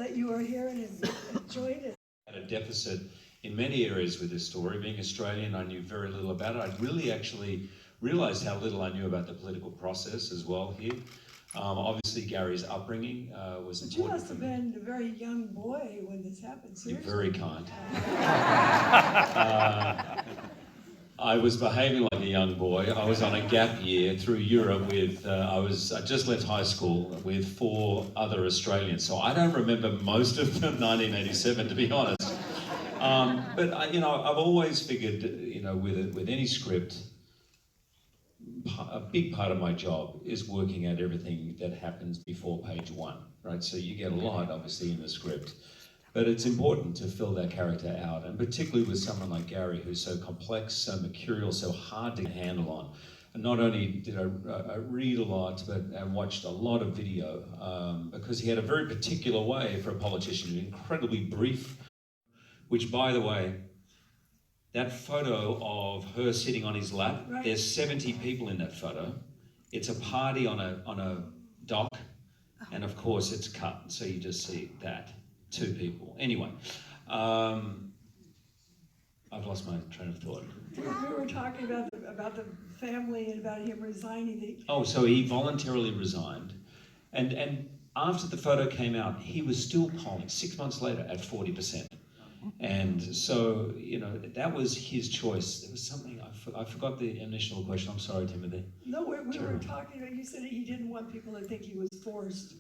that you are here and enjoyed it. Had a deficit in many areas with this story. Being Australian, I knew very little about it. I really actually realised how little I knew about the political process as well here. Obviously, Gary's upbringing was But you important. must have been a very young boy when this happened. Seriously. You're very kind. I was behaving like a young boy. I was on a gap year through Europe with, I just left high school with 4 other Australians. So I don't remember most of them 1987, to be honest. But I've always figured, with any script, a big part of my job is working out everything that happens before page 1, right? So you get a lot, obviously, in the script. But it's important to fill that character out, and particularly with someone like Gary, who's so complex, so mercurial, so hard to handle on. And not only did I read a lot, but I watched a lot of video, because he had a very particular way for a politician, incredibly brief, which, by the way, that photo of her sitting on his lap, right. There's 70 people in that photo. It's a party on a dock, and of course it's cut, so you just see that. 2 people. Anyway, I've lost my train of thought. We were talking about the family and about him resigning. So he voluntarily resigned, and after the photo came out, he was still polling 6 months later at 40%. And so, that was his choice. There was something, I forgot the initial question. I'm sorry, Timothy. No, we were talking about, you said he didn't want people to think he was forced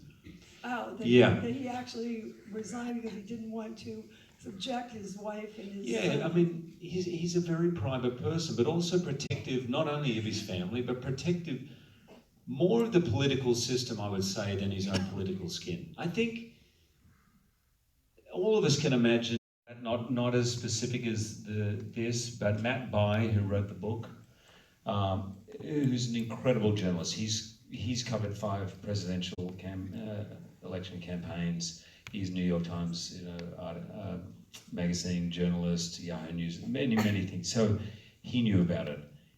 out. That he actually resigned because he didn't want to subject his wife and his son. I mean, he's a very private person, but also protective not only of his family, but protective more of the political system, I would say, than his own political skin. I think all of us can imagine, not as specific as this, but Matt Bai, who wrote the book, who's an incredible journalist. He's covered 5 presidential election campaigns. He's New York Times, magazine journalist, Yahoo News, many things. So he knew about it.